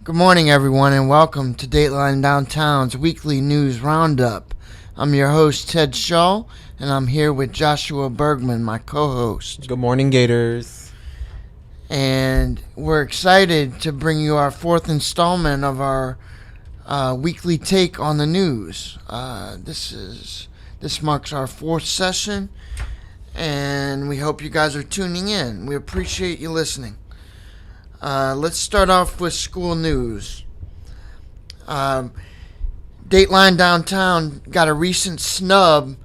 Good morning, everyone, and welcome to Dateline Downtown's Weekly News Roundup. I'm your host, Ted Shull, and I'm here with Joshua Burgman, my co-host. Good morning, Gators. And we're excited to bring you our fourth installment of our weekly take on the news. This marks our fourth session, and we hope you guys are tuning in. We appreciate you listening. Let's start off with school news. Dateline Downtown got a recent snub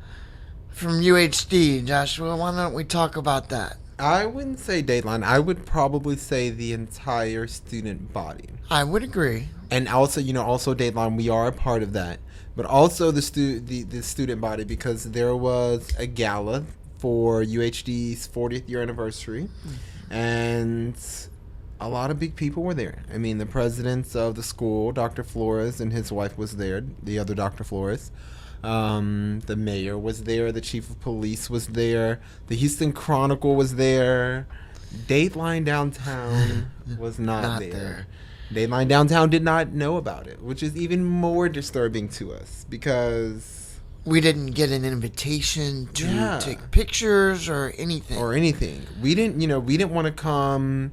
from UHD. Joshua, why don't we talk about that? I wouldn't say Dateline. I would probably say the entire student body. I would agree. And also, also Dateline, we are a part of that. But also the student body, because there was a gala for UHD's 40th year anniversary. And a lot of big people were there. I mean, the presidents of the school, Dr. Flores and his wife was there, the other Dr. Flores. The mayor was there. The chief of police was there. The Houston Chronicle was there. Dateline Downtown was not there. Dateline Downtown did not know about it, which is even more disturbing to us because we didn't get an invitation to take pictures or anything. We didn't want to come.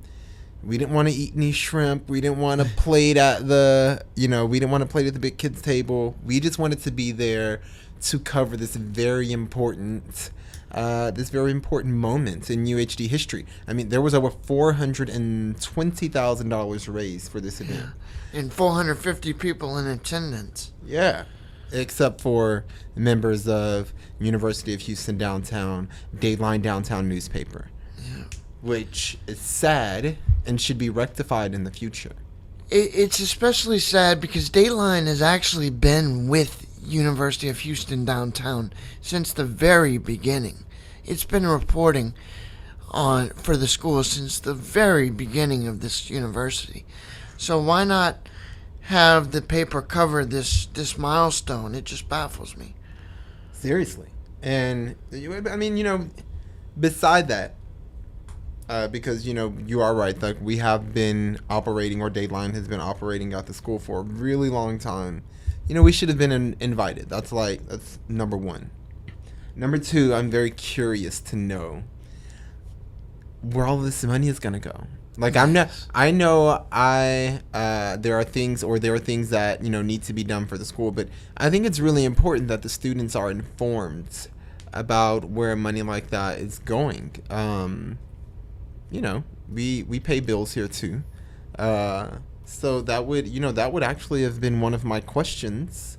We didn't want to eat any shrimp. We didn't want to plate at the, we didn't want to plate at the big kids table. We just wanted to be there to cover this very important moment in UHD history. I mean, there was over $420,000 raised for this event. And 450 people in attendance. Yeah. Except for members of University of Houston Downtown, Dateline Downtown newspaper. Yeah. Which is sad and should be rectified in the future. It's especially sad because Dateline has actually been with University of Houston Downtown since the very beginning. It's been reporting for the school since the very beginning of this university. So why not have the paper cover this milestone? It just baffles me. Seriously. And, I mean, beside that, because, you are right. Like, we have been operating, or Dateline has been operating at the school for a really long time. We should have been invited. That's number one. Number two, I'm very curious to know where all this money is going to go. Like, there are things that, need to be done for the school, but I think it's really important that the students are informed about where money like that is going. We pay bills here too. So that would actually have been one of my questions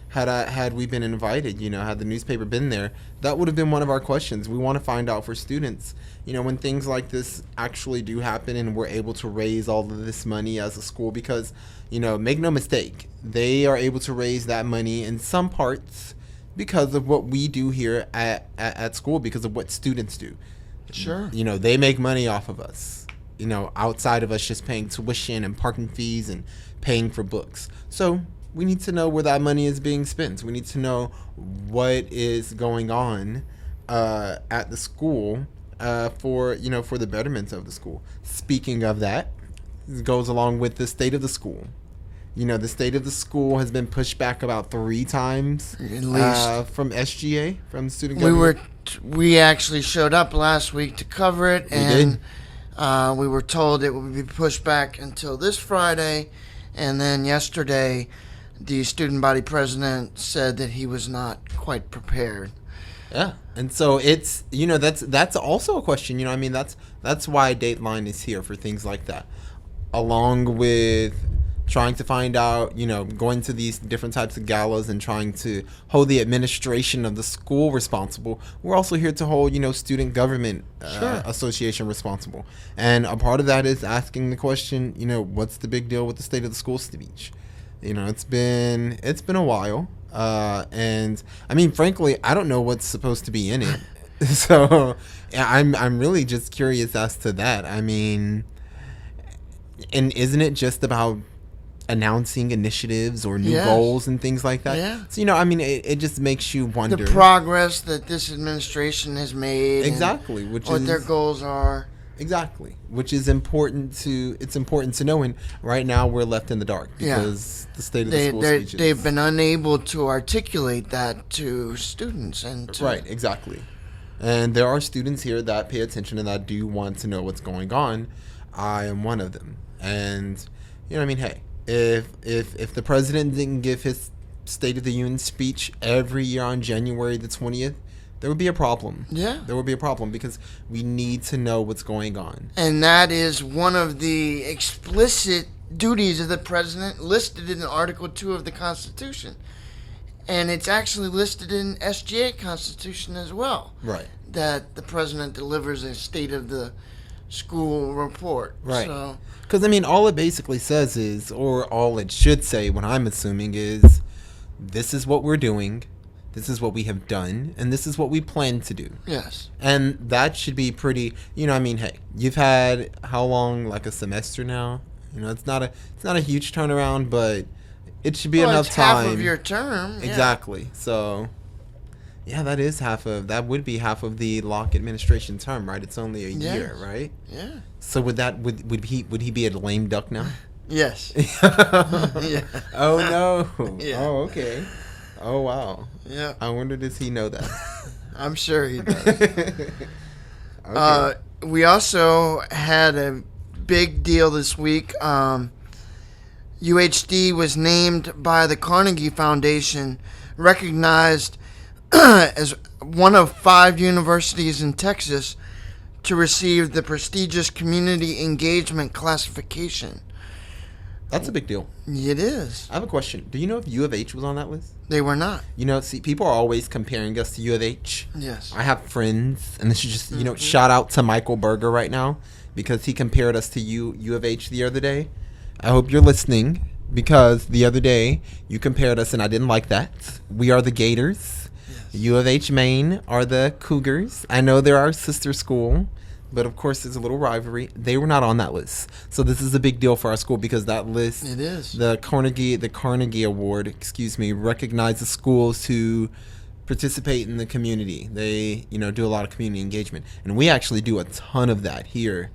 had we been invited, had the newspaper been there. That would have been one of our questions. We want to find out for students, when things like this actually do happen and we're able to raise all of this money as a school, because, make no mistake, they are able to raise that money in some parts because of what we do here at school, because of what students do. Sure. They make money off of us, outside of us just paying tuition and parking fees and paying for books. So we need to know where that money is being spent. We need to know what is going on at the school for the betterment of the school. Speaking of that, it goes along with the state of the school. The state of the school has been pushed back about 3 times, at least, from SGA, from the student government. We actually showed up last week to cover it, and we were told it would be pushed back until this Friday, and then yesterday, the student body president said that he was not quite prepared. Yeah, and so it's that's also a question. That's why Dateline is here, for things like that, along with trying to find out, going to these different types of galas and trying to hold the administration of the school responsible. We're also here to hold, student government association responsible. And a part of that is asking the question, what's the big deal with the state of the school speech? It's been a while. And I mean, frankly, I don't know what's supposed to be in it. So I'm really just curious as to that. I mean, and isn't it just about announcing initiatives or new goals and things like that? Yeah. So, it just makes you wonder the progress that this administration has made. Exactly. What their goals are. Exactly, which is important to know. And right now we're left in the dark because the state of the school speeches. They've been unable to articulate that to students and to, right, exactly. And there are students here that pay attention and that do want to know what's going on. I am one of them, and I mean, hey, if the president didn't give his State of the Union speech every year on January the 20th. There would be a problem. Yeah. There would be a problem because we need to know what's going on. And that is one of the explicit duties of the president listed in Article 2 of the Constitution. And it's actually listed in SGA Constitution as well. Right. That the president delivers a state of the school report. Right. So, because, I mean, all it basically says is, or all it should say, what I'm assuming is, this is what we're doing. This is what we have done, and this is what we plan to do. yes. And that should be pretty, I mean, hey, you've had how long, like a semester now? It's not a huge turnaround, but it should be enough it's time. half of your term. Yeah. Exactly. So, yeah, that would be half of the Locke administration term, right? It's only a year, right? Yeah. So would he be a lame duck now? Yes. Yeah. Oh no. Yeah. Oh, okay. Oh wow. Yeah. I wonder, does he know that? I'm sure he does. Okay. We also had a big deal this week. UHD was named by the Carnegie Foundation, recognized as one of 5 universities in Texas to receive the prestigious Community Engagement classification. That's a big deal. It is. I have a question. Do you know if U of H was on that list? They were not. See, people are always comparing us to U of H. Yes. I have friends, and this is just, shout out to Michael Berger right now, because he compared us to U of H the other day. I hope you're listening, because the other day you compared us, and I didn't like that. We are the Gators. Yes. U of H Maine are the Cougars. I know they're our sister school, but of course there's a little rivalry. They were not on that list. So this is a big deal for our school, because that list, It is. the Carnegie Award, recognizes schools who participate in the community. They, do a lot of community engagement. And we actually do a ton of that here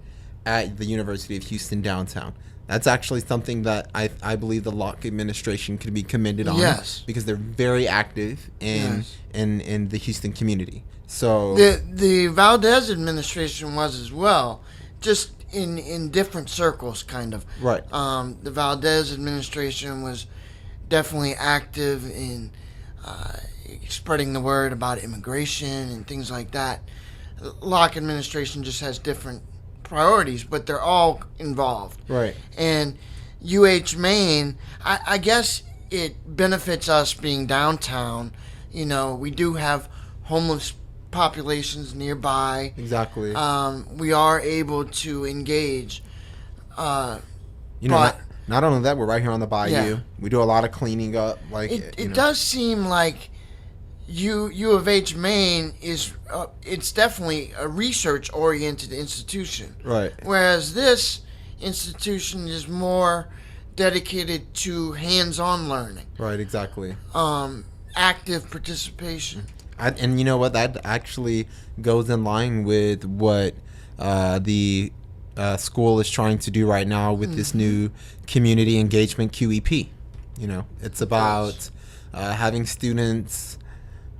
at the University of Houston downtown. That's actually something that I believe the Locke administration could be commended on. Yes. Because they're very active in the Houston community. So The Valdez administration was as well, just in different circles, kind of. Right. The Valdez administration was definitely active in spreading the word about immigration and things like that. Locke administration just has different priorities, but they're all involved. Right. And UH Maine, I guess it benefits us being downtown. We do have homeless populations nearby. Exactly. We are able to engage. Not only that, we're right here on the bayou. Yeah. We do a lot of cleaning up. It does seem like U of H Maine is it's definitely a research oriented institution. Right. Whereas this institution is more dedicated to hands-on learning. Right. Exactly. Active participation. And you know what? That actually goes in line with what the school is trying to do right now with this new community engagement QEP. It's about having students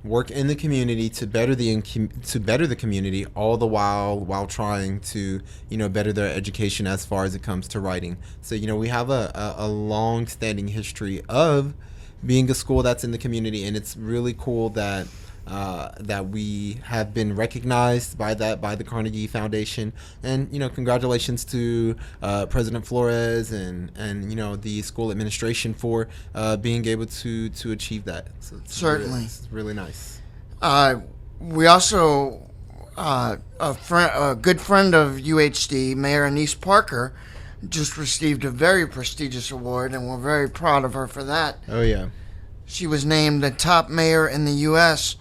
work in the community to better the community, all the while trying to better their education as far as it comes to writing. So we have a long-standing history of being a school that's in the community, and it's really cool that we have been recognized by the Carnegie Foundation. And congratulations to President Flores and the school administration for being able to achieve that. So Certainly. It's really nice. We also a good friend of UHD, Mayor Anise Parker, just received a very prestigious award, and we're very proud of her for that. Oh yeah. She was named the top mayor in the U.S.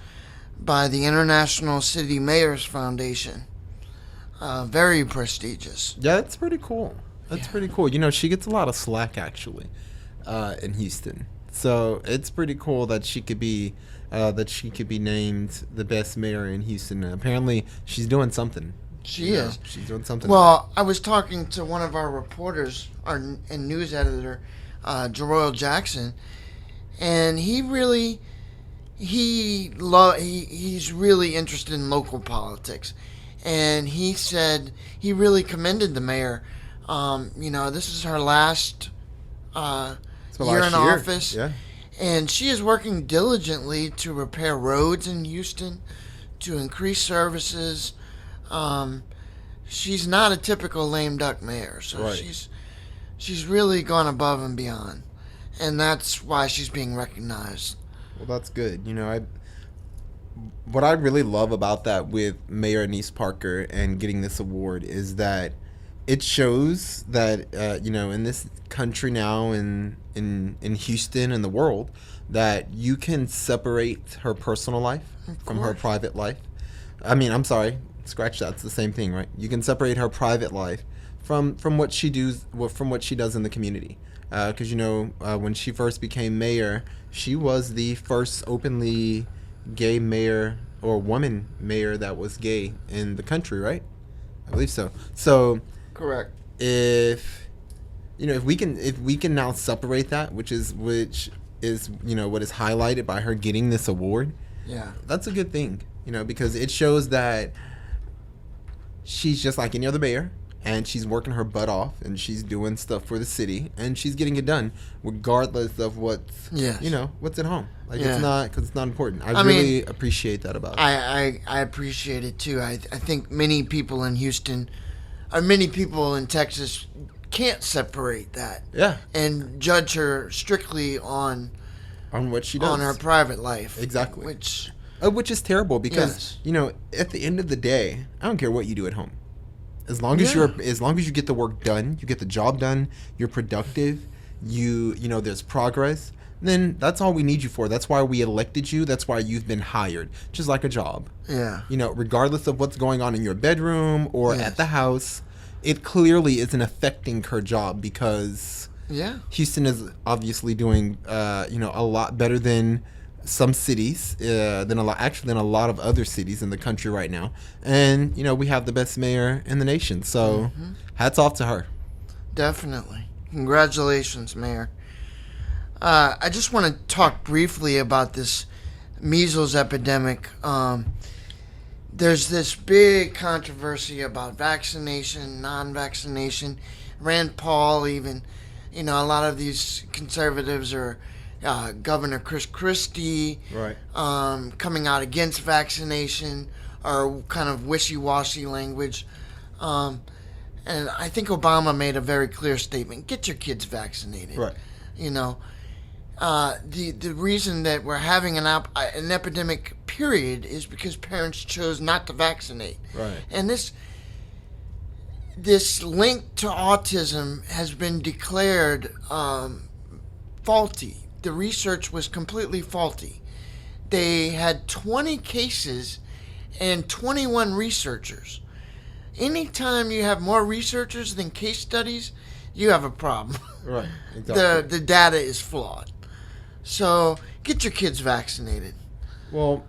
by the International City Mayors Foundation. Very prestigious. Yeah, that's pretty cool. That's pretty cool. She gets a lot of slack actually in Houston. So it's pretty cool that she could be named the best mayor in Houston. Apparently, she's doing something. She is. She's doing something. Well, I was talking to one of our reporters, and news editor, Jeroyle Jackson, and he's really interested in local politics, and he said he really commended the mayor. This is her last year in office, Yeah. and she is working diligently to repair roads in Houston, to increase services. She's not a typical lame duck mayor, so Right. she's really gone above and beyond, and that's why she's being recognized. Well, that's good. What I really love about that with Mayor Anise Parker and getting this award is that it shows that in this country now, in Houston and the world, that you can separate her personal life from her private life. I mean, I'm sorry, scratch that. It's the same thing, right? You can separate her private life from what she does in the community. Because when she first became mayor, she was the first openly gay mayor or woman mayor that was gay in the country, right? I believe so. So Correct. if we can now separate that, which is what is highlighted by her getting this award, Yeah. that's a good thing, because it shows that she's just like any other mayor, and she's working her butt off, and she's doing stuff for the city, and she's getting it done regardless of what's what's at home. Like Yeah. it's not important. I really appreciate that about it. I appreciate it too. I think many people in Houston, or many people in Texas, can't separate that. Yeah. And judge her strictly on On what she does. on her private life. Exactly. Which is terrible because at the end of the day, I don't care what you do at home. As long as you get the work done, you get the job done, you're productive, there's progress, then that's all we need you for. That's why we elected you. That's why you've been hired, just like a job. Yeah. Regardless of what's going on in your bedroom or at the house, it clearly isn't affecting her job because Houston is obviously doing a lot better than some cities, than a lot of other cities in the country right now. And we have the best mayor in the nation. So hats off to her. Definitely. Congratulations, Mayor. I just want to talk briefly about this measles epidemic. There's this big controversy about vaccination, non-vaccination. Rand Paul, even, a lot of these conservatives are Governor Chris Christie, Right. coming out against vaccination, or kind of wishy-washy language. And I think Obama made a very clear statement: get your kids vaccinated. Right. The reason that we're having an epidemic period is because parents chose not to vaccinate. Right. And this link to autism has been declared faulty. The research was completely faulty. They had 20 cases and 21 researchers. Anytime you have more researchers than case studies, you have a problem. Right. Exactly. The data is flawed. So get your kids vaccinated. Well,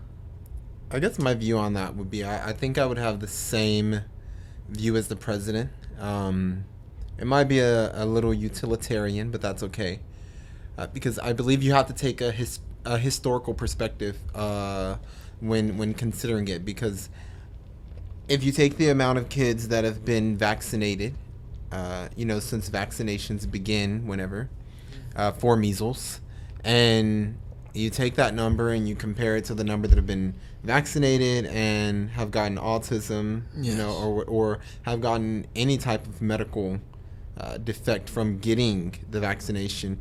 I guess my view on that would be I think I would have the same view as the president. It might be a little utilitarian, but that's okay. Because I believe you have to take a historical perspective when considering it. Because if you take the amount of kids that have been vaccinated, since vaccinations begin, whenever, for measles, and you take that number and you compare it to the number that have been vaccinated and have gotten autism, or have gotten any type of medical defect from getting the vaccination,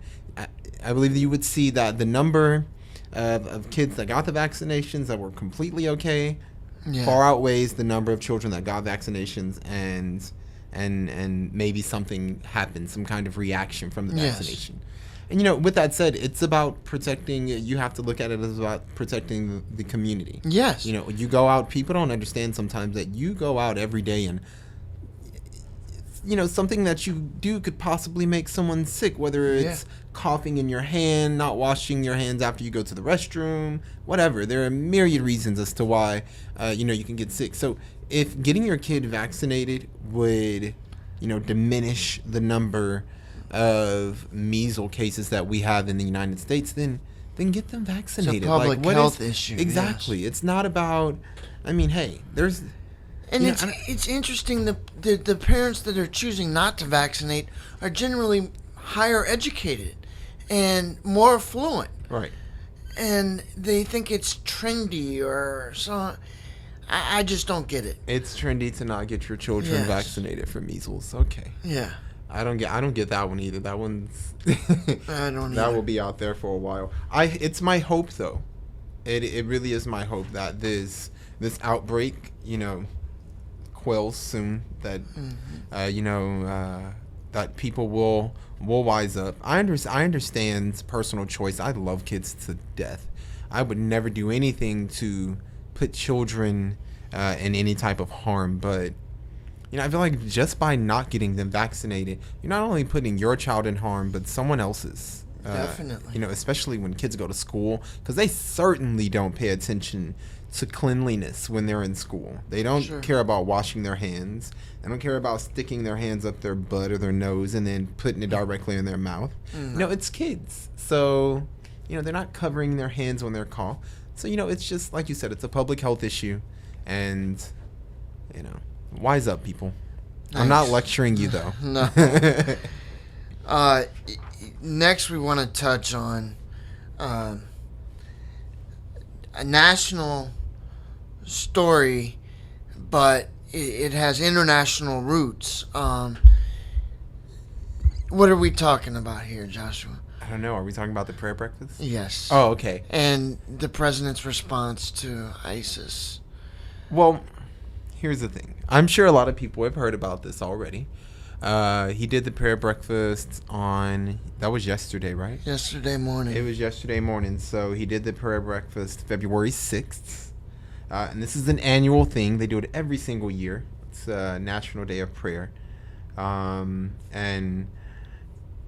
I believe that you would see that the number of kids that got the vaccinations that were completely okay far outweighs the number of children that got vaccinations and maybe something happened, some kind of reaction from the vaccination. And with that said, it's about protecting. You have to look at it as about protecting the community. Yes. You go out. People don't understand sometimes that you go out every day and something that you do could possibly make someone sick, whether it's coughing in your hand, not washing your hands after you go to the restroom, whatever. There are myriad reasons as to why you can get sick. So if getting your kid vaccinated would, diminish the number of measles cases that we have in the United States, then get them vaccinated. It's a public what health issue. Exactly. Yes. It's not about. I mean, hey, there's. And it's interesting, the parents that are choosing not to vaccinate are generally higher educated and more affluent. Right. And they think it's trendy or so. I just don't get it. It's trendy to not get your children vaccinated for measles. Okay. Yeah. I don't get that one either. That one's I don't that either. will be out there for a while. It's my hope though. It really is my hope that this outbreak, quells soon, that that people will wise up. I understand personal choice. I love kids to death. I would never do anything to put children in any type of harm, but I feel like just by not getting them vaccinated, you're not only putting your child in harm, but someone else's. Definitely. Especially when kids go to school, because they certainly don't pay attention to cleanliness when they're in school. They don't care about washing their hands. They don't care about sticking their hands up their butt or their nose and then putting it directly in their mouth. Mm-hmm. It's kids. So, they're not covering their hands when they're cough. So, it's just, like you said, it's a public health issue. And, wise up, people. Nice. I'm not lecturing you, though. No. Next, we want to touch on a national story, but it has international roots. What are we talking about here, Joshua? I don't know. Are we talking about the prayer breakfast? Yes. Oh, okay. And the president's response to ISIS. Well, here's the thing. I'm sure a lot of people have heard about this already. He did the prayer breakfast that was yesterday, right? Yesterday morning. It was yesterday morning. So he did the prayer breakfast February 6th. And this is an annual thing. They do it every single year. It's a National Day of Prayer. And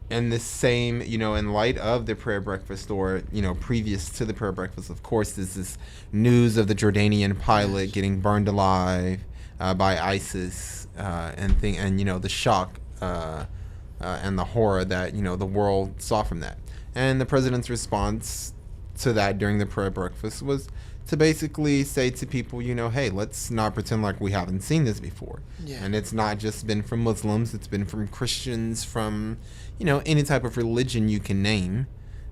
this same, in light of the prayer breakfast, or, previous to the prayer breakfast, of course, there's this news of the Jordanian pilot getting burned alive by ISIS, and the shock and the horror that, the world saw from that. And the president's response to that during the prayer breakfast was to basically say to people, hey, let's not pretend like we haven't seen this before. Yeah. And it's not just been from Muslims, it's been from Christians, from, any type of religion you can name,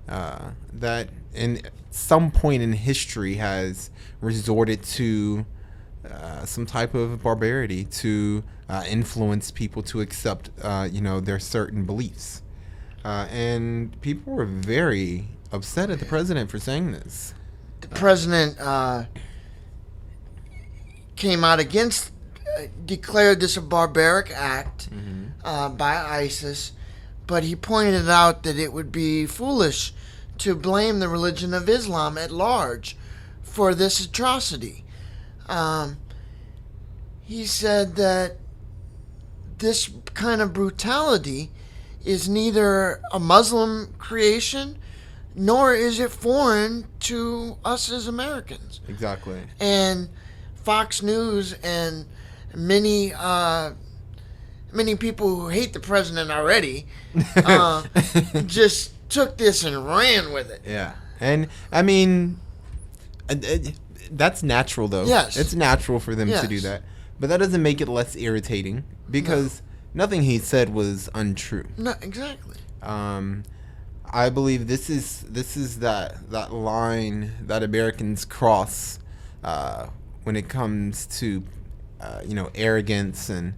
that in some point in history has resorted to some type of barbarity to influence people to accept, their certain beliefs. And people were very upset at the president for saying this. The president came out against, declared this a barbaric act by ISIS, but he pointed out that it would be foolish to blame the religion of Islam at large for this atrocity. He said that this kind of brutality is neither a Muslim creation nor is it foreign to us as Americans. Exactly. And Fox News and many people who hate the president already just took this and ran with it. Yeah. And, I mean, that's natural, though. Yes. It's natural for them to do that. But that doesn't make it less irritating, because nothing he said was untrue. No, exactly. I believe this is that line that Americans cross when it comes to arrogance and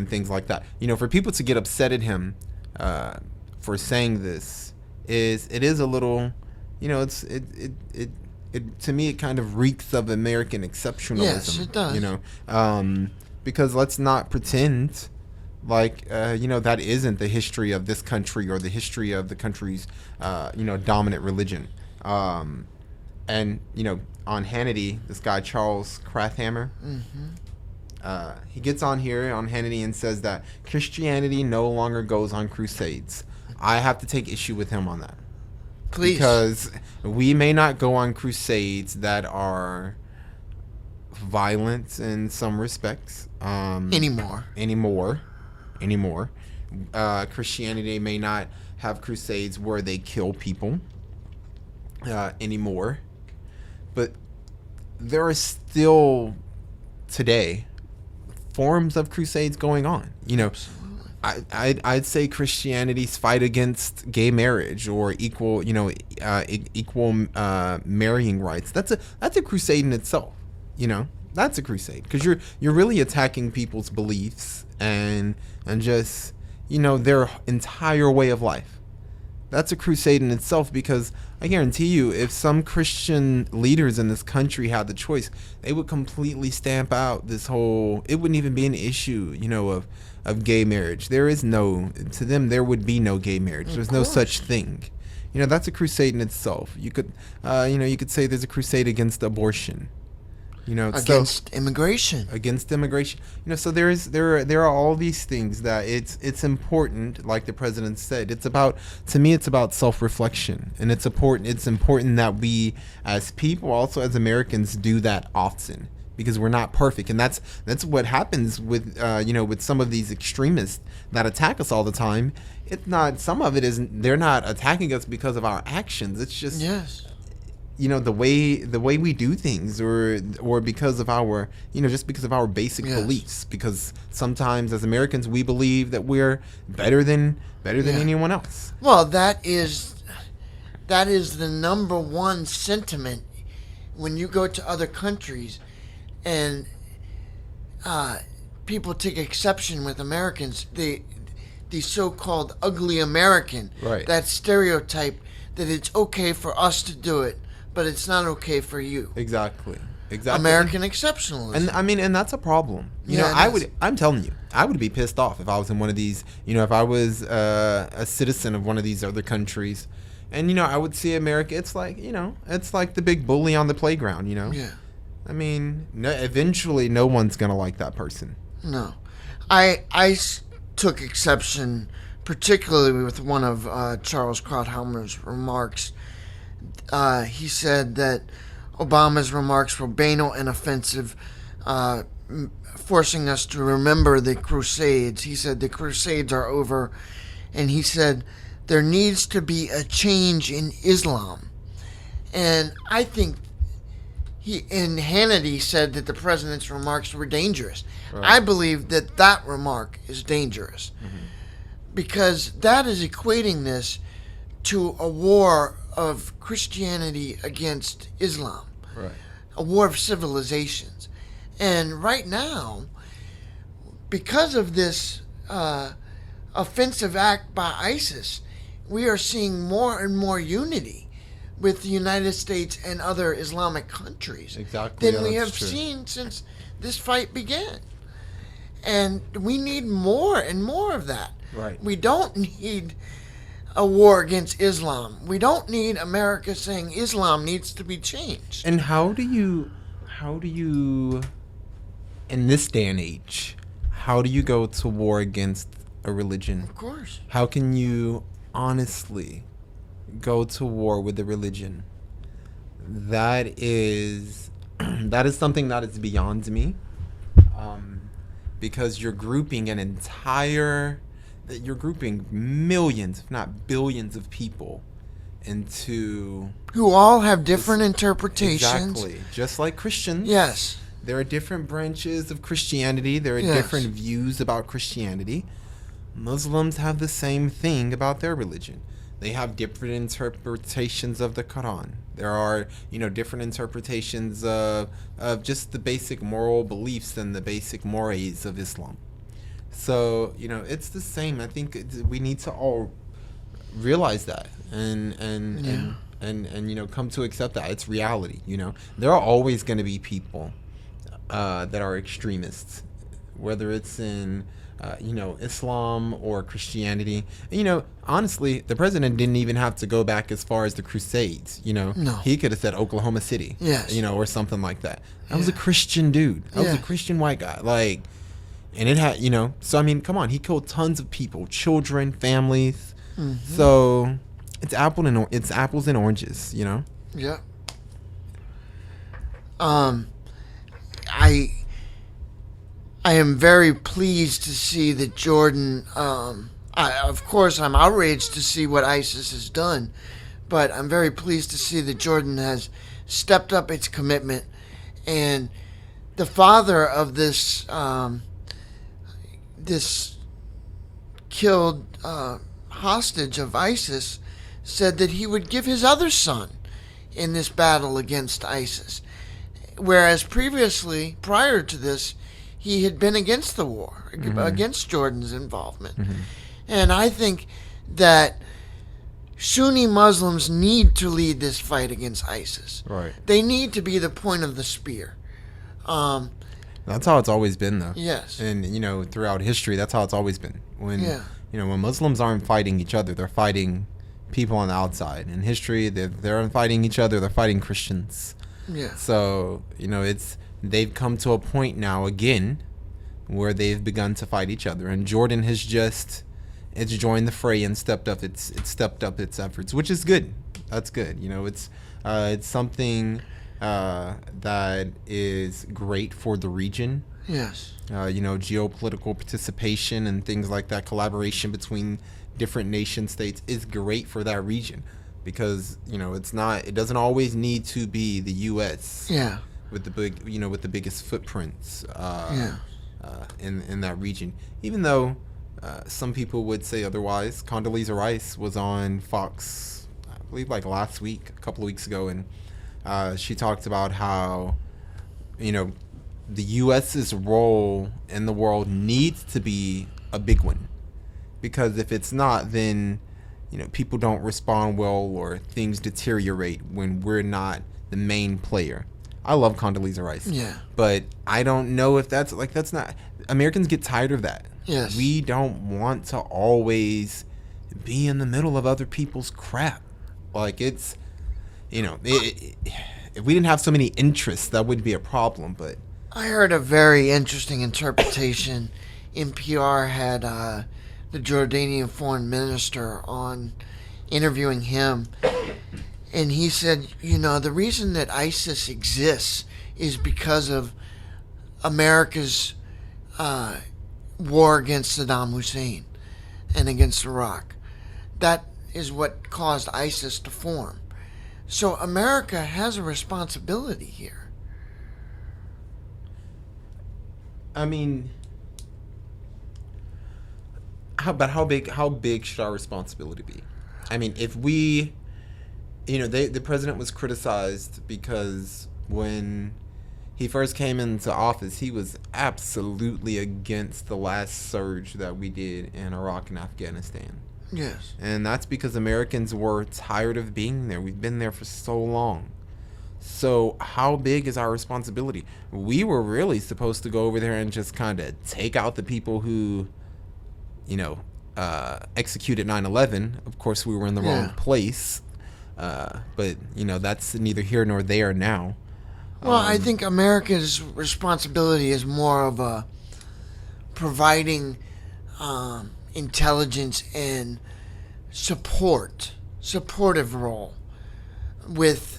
things like that. For people to get upset at him for saying this is a little, it to me it kind of reeks of American exceptionalism. Yes, it does. Because let's not pretend like that isn't the history of this country or the history of the country's dominant religion. And on Hannity, this guy Charles Krafthammer, he gets on here on Hannity and says that Christianity no longer goes on crusades. I have to take issue with him on that. Please. Because we may not go on crusades that are violent in some respects. Anymore. Christianity may not have crusades where they kill people anymore, but there are still today forms of crusades going on. I'd say Christianity's fight against gay marriage or equal marrying rights. That's a crusade in itself. That's a crusade because you're really attacking people's beliefs and just their entire way of life. That's a crusade in itself because I guarantee you, if some Christian leaders in this country had the choice, they would completely stamp out this whole. It wouldn't even be an issue, of gay marriage. To them, there would be no gay marriage. There's no such thing. That's a crusade in itself. You could say there's a crusade against abortion. Against immigration. So there are all these things that it's important, like the president said. It's about self-reflection, and it's important that we as people, also as Americans, do that often because we're not perfect, and that's what happens with with some of these extremists that attack us all the time. It's not, some of it isn't, they're not attacking us because of our actions. It's just the way we do things, or because of our just because of our basic beliefs, because sometimes as Americans we believe that we're better than anyone else. Well, that is the number one sentiment when you go to other countries and people take exception with Americans, the so-called ugly American, right? That stereotype that it's okay for us to do it, but it's not okay for you. Exactly. American exceptionalism. And that's a problem. I'm telling you, I would be pissed off if I was in one of these, if I was a citizen of one of these other countries, and I would see America. It's like the big bully on the playground. Yeah. Eventually, no one's gonna like that person. No, I took exception, particularly with one of Charles Krauthammer's remarks. He said that Obama's remarks were banal and offensive, forcing us to remember the Crusades. He said the Crusades are over, and he said there needs to be a change in Islam. And I think Hannity said that the president's remarks were dangerous. Right. I believe that remark is dangerous, because that is equating this to a war of Christianity against Islam, right? A war of civilizations. And right now, because of this offensive act by ISIS, we are seeing more and more unity with the United States and other Islamic countries than we have seen since this fight began. And we need more and more of that. Right. We don't need a war against Islam. We don't need America saying Islam needs to be changed. And how do you, in this day and age, how do you go to war against a religion? Of course. How can you honestly go to war with a religion? That is something that is beyond me, because you're grouping millions, if not billions, of people into who all have different interpretations. Exactly, just like Christians. Yes, there are different branches of Christianity. There are different views about Christianity. Muslims have the same thing about their religion. They have different interpretations of the Quran. There are, different interpretations of just the basic moral beliefs and the basic mores of Islam. So, it's the same. I think we need to all realize that and come to accept that it's reality. There are always going to be people that are extremists, whether it's in Islam or Christianity. And, honestly, the president didn't even have to go back as far as the Crusades. No. He could have said Oklahoma City. Yes. Or something like that. I was a Christian dude. I was a Christian white guy. And it had, so come on, he killed tons of people, children, families. Mm-hmm. So it's apples and oranges, Yeah. I am very pleased to see that Jordan. Of course, I'm outraged to see what ISIS has done, but I'm very pleased to see that Jordan has stepped up its commitment. And the father of this this killed hostage of ISIS said that he would give his other son in this battle against ISIS, whereas previously, prior to this, he had been against the war, against Jordan's involvement. And I think that Sunni Muslims need to lead this fight against ISIS. Right. They need to be the point of the spear. That's how it's always been, though. Yes. And, throughout history, that's how it's always been. When, Yeah. when Muslims aren't fighting each other, they're fighting people on the outside. In history, they're fighting each other, they're fighting Christians. Yeah. So, they've come to a point now, again, where they've begun to fight each other. And Jordan has it's joined the fray and stepped up its efforts, which is good. That's good. It's something that is great for the region. Yes. Geopolitical participation and things like that, collaboration between different nation states is great for that region, because it doesn't always need to be the U.S. Yeah. with the biggest footprints Yeah. in that region, even though some people would say otherwise. Condoleezza Rice was on Fox, I believe, like last week, a couple of weeks ago, and she talked about how the U.S.'s role in the world needs to be a big one, because if it's not, then people don't respond well, or things deteriorate when we're not the main player. I love Condoleezza Rice. Yeah. But I don't know if that's not... Americans get tired of that. Yes. We don't want to always be in the middle of other people's crap. It's... if we didn't have so many interests, that wouldn't be a problem, but... I heard a very interesting interpretation. NPR had the Jordanian foreign minister on, interviewing him, and he said, the reason that ISIS exists is because of America's war against Saddam Hussein and against Iraq. That is what caused ISIS to form. So America has a responsibility here. I mean, how big should our responsibility be? I mean, if we, the president was criticized because when he first came into office, he was absolutely against the last surge that we did in Iraq and Afghanistan. Yes. And that's because Americans were tired of being there. We've been there for so long. So how big is our responsibility? We were really supposed to go over there and just kind of take out the people who, executed 9/11. Of course, we were in the wrong place. But, that's neither here nor there now. Well, I think America's responsibility is more of a providing intelligence and supportive role with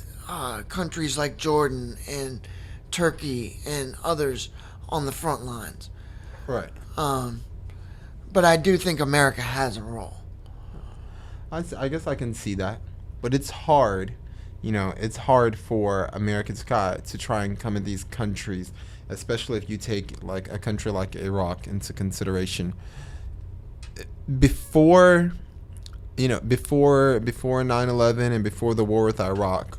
countries like Jordan and Turkey and others on the front lines. Right. But I do think America has a role. I guess I can see that. But it's hard. It's hard for Americans to try and come in these countries, especially if you take like a country like Iraq into consideration. Before 9/11 and before the war with Iraq,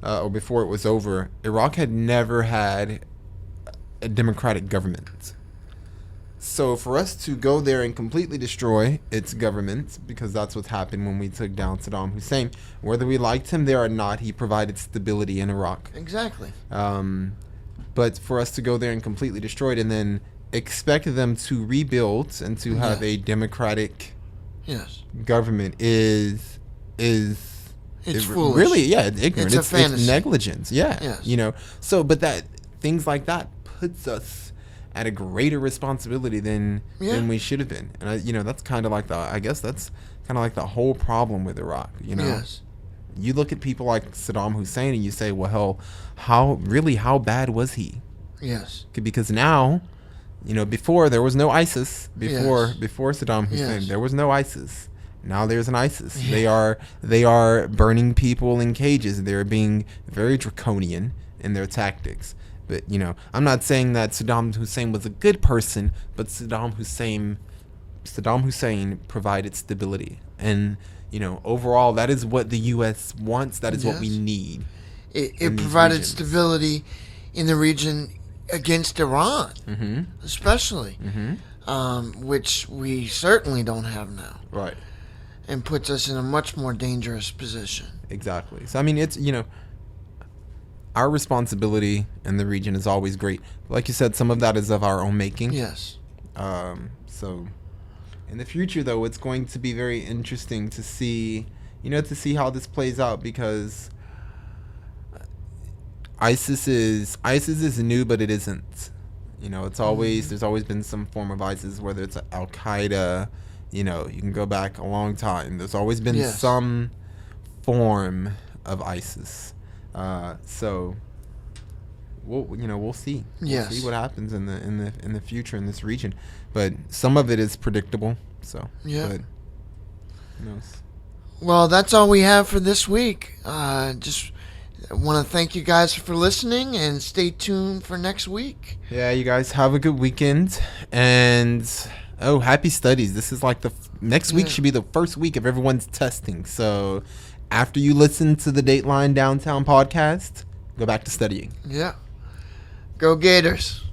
or before it was over, Iraq had never had a democratic government. So for us to go there and completely destroy its government, because that's what happened when we took down Saddam Hussein, whether we liked him there or not, he provided stability in Iraq. Exactly. But for us to go there and completely destroy it and then expect them to rebuild and to have a democratic government is it's foolish. Really, it's ignorant. It's a fantasy. It's negligence. Yeah. Yes. So, but that things like that puts us at a greater responsibility than we should have been. And that's kind of like the whole problem with Iraq. Yes. You look at people like Saddam Hussein and you say, well, how bad was he? Yes. Because now, before there was no ISIS. Before Saddam Hussein, Yes. there was no ISIS. Now there's an ISIS. Yeah. They are burning people in cages. They're being very draconian in their tactics. But I'm not saying that Saddam Hussein was a good person, but Saddam Hussein provided stability, and overall, that is what the U.S. wants. That is what we need. It provided stability in the region against Iran, especially, which we certainly don't have now. Right. And puts us in a much more dangerous position. Exactly. So, it's, our responsibility in the region is always great. Like you said, some of that is of our own making. Yes. So, in the future, though, it's going to be very interesting to see, how this plays out, because ISIS is new, but it isn't. It's always there's always been some form of ISIS, whether it's Al Qaeda. You can go back a long time. There's always been some form of ISIS. So we'll see. We'll see what happens in the future in this region. But some of it is predictable. So but who knows? Well, that's all we have for this week. Just want to thank you guys for listening, and stay tuned for next week. Yeah, you guys have a good weekend, and happy studies. This is like next week should be the first week of everyone's testing. So after you listen to the Dateline Downtown podcast, go back to studying. Yeah. Go Gators.